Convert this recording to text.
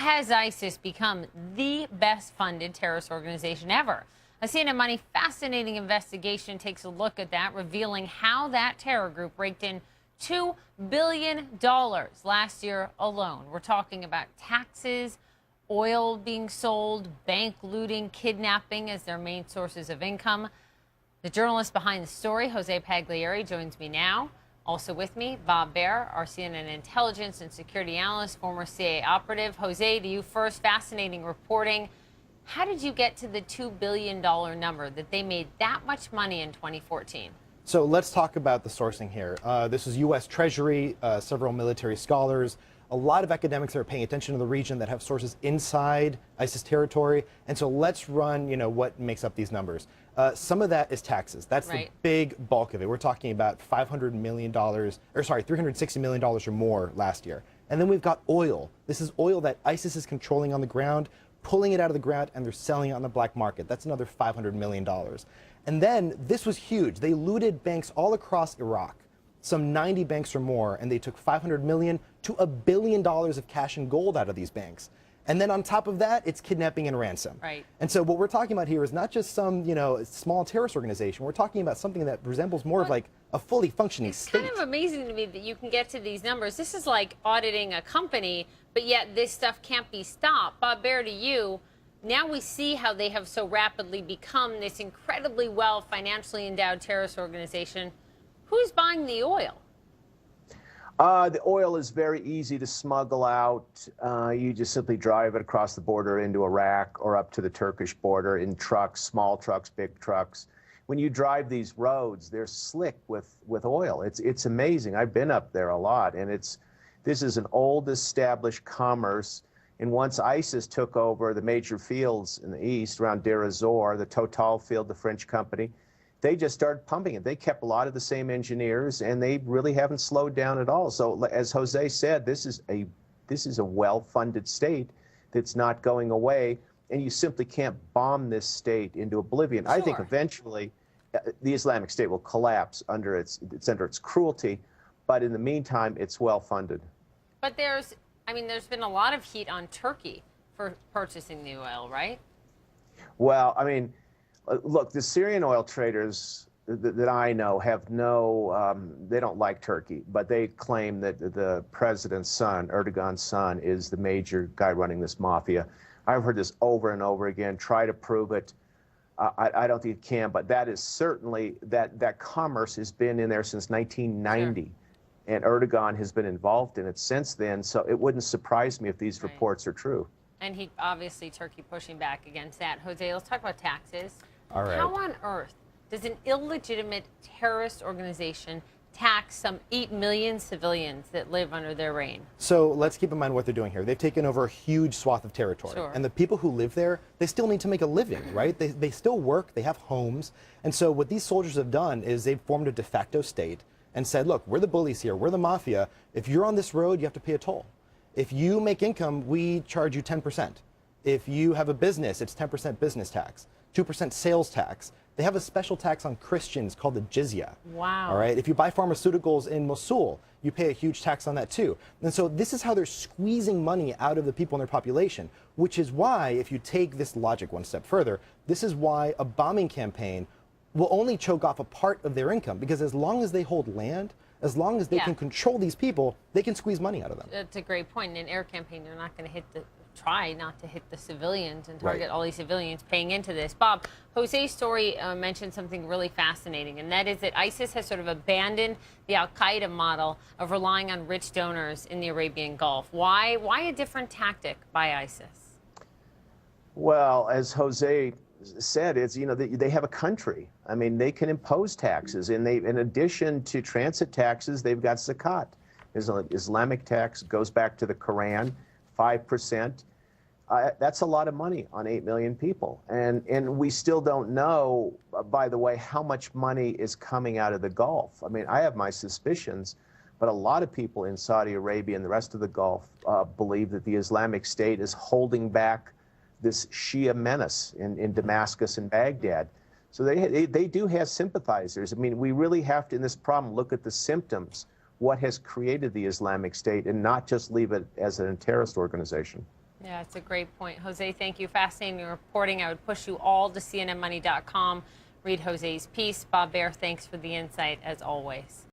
has ISIS become the best funded terrorist organization ever? A CNN Money fascinating investigation takes a look at that, revealing how that terror group raked in $2 billion last year alone. We're talking about taxes, oil being sold, bank looting, kidnapping as their main sources of income. The journalist behind the story, Jose Pagliery, joins me now. Also with me, Baer, our CNN intelligence and security analyst, former CIA operative. Jose, to you first, fascinating reporting. How did you get to the $2 billion number, that they made that much money in 2014? So let's talk about the sourcing here. This is U.S. Treasury, several military scholars, a lot of academics that are paying attention to the region that have sources inside ISIS territory. And so let's run, what makes up these numbers. Some of that is taxes. That's the big bulk of it. We're talking about $500 million, $360 million or more last year. And then we've got oil. This is oil that ISIS is controlling on the ground, pulling it out of the ground, and they're selling it on the black market. That's another $500 million. And then this was huge. They looted banks all across Iraq, some 90 banks or more, and they took $500 million to $1 billion of cash and gold out of these banks. And then on top of that, it's kidnapping and ransom. Right. And so what we're talking about here is not just some, small terrorist organization. We're talking about something that resembles more of like a fully functioning state. It's kind of amazing to me that you can get to these numbers. This is like auditing a company, but yet this stuff can't be stopped. Baer, to you, now we see how they have so rapidly become this incredibly well financially endowed terrorist organization. Who's buying the oil? The oil is very easy to smuggle out. You just simply drive it across the border into Iraq or up to the Turkish border in trucks, small trucks, big trucks. When you drive these roads, they're slick with oil. It's amazing. I've been up there a lot, and this is an old established commerce. And once ISIS took over the major fields in the east around Deir ez-Zor, the Total field, the French company, they just started pumping it. They kept a lot of the same engineers, and they really haven't slowed down at all. So as Jose said, this is a well-funded state that's not going away, and you simply can't bomb this state into oblivion. Sure. I think eventually the Islamic State will collapse under its cruelty, but in the meantime, it's well-funded. But there's been a lot of heat on Turkey for purchasing the oil, right? Well, look, the Syrian oil traders that I know have they don't like Turkey, but they claim that the president's son, Erdogan's son, is the major guy running this mafia. I've heard this over and over again. Try to prove it. I don't think it can, but that is certainly, that commerce has been in there since 1990. Sure. And Erdogan has been involved in it since then, so it wouldn't surprise me if these reports are true. And obviously, Turkey pushing back against that. Jose, let's talk about taxes. All right. How on earth does an illegitimate terrorist organization tax some 8 million civilians that live under their reign? So let's keep in mind what they're doing here. They've taken over a huge swath of territory. Sure. And the people who live there, they still need to make a living, right? They still work, they have homes. And so what these soldiers have done is they've formed a de facto state and said, look, we're the bullies here, we're the mafia. If you're on this road, you have to pay a toll. If you make income, we charge you 10%. If you have a business, it's 10% business tax, 2% sales tax. They have a special tax on Christians called the jizya. Wow. All right. If you buy pharmaceuticals in Mosul, you pay a huge tax on that too. And so this is how they're squeezing money out of the people in their population, which is why, if you take this logic one step further, this is why a bombing campaign will only choke off a part of their income, because as long as they hold land, as long as they can control these people, they can squeeze money out of them. That's a great point. In an air campaign, they're not going to try not to hit the civilians and target all these civilians paying into this. Bob, Jose's story mentioned something really fascinating, and that is that ISIS has sort of abandoned the Al-Qaeda model of relying on rich donors in the Arabian Gulf. Why a different tactic by ISIS? Well, as Jose said, it's, they have a country. They can impose taxes, and in addition to transit taxes, they've got zakat. Islamic tax goes back to the Quran, 5%. That's a lot of money on 8 million people. And we still don't know, by the way, how much money is coming out of the Gulf. I have my suspicions, but a lot of people in Saudi Arabia and the rest of the Gulf believe that the Islamic State is holding back this Shia menace in Damascus and Baghdad. So they do have sympathizers. We really have to, in this problem, look at the symptoms, what has created the Islamic State, and not just leave it as a terrorist organization. Yeah, it's a great point. Jose, thank you. Fascinating reporting. I would push you all to cnnmoney.com. Read Jose's piece. Bob Baer, thanks for the insight as always.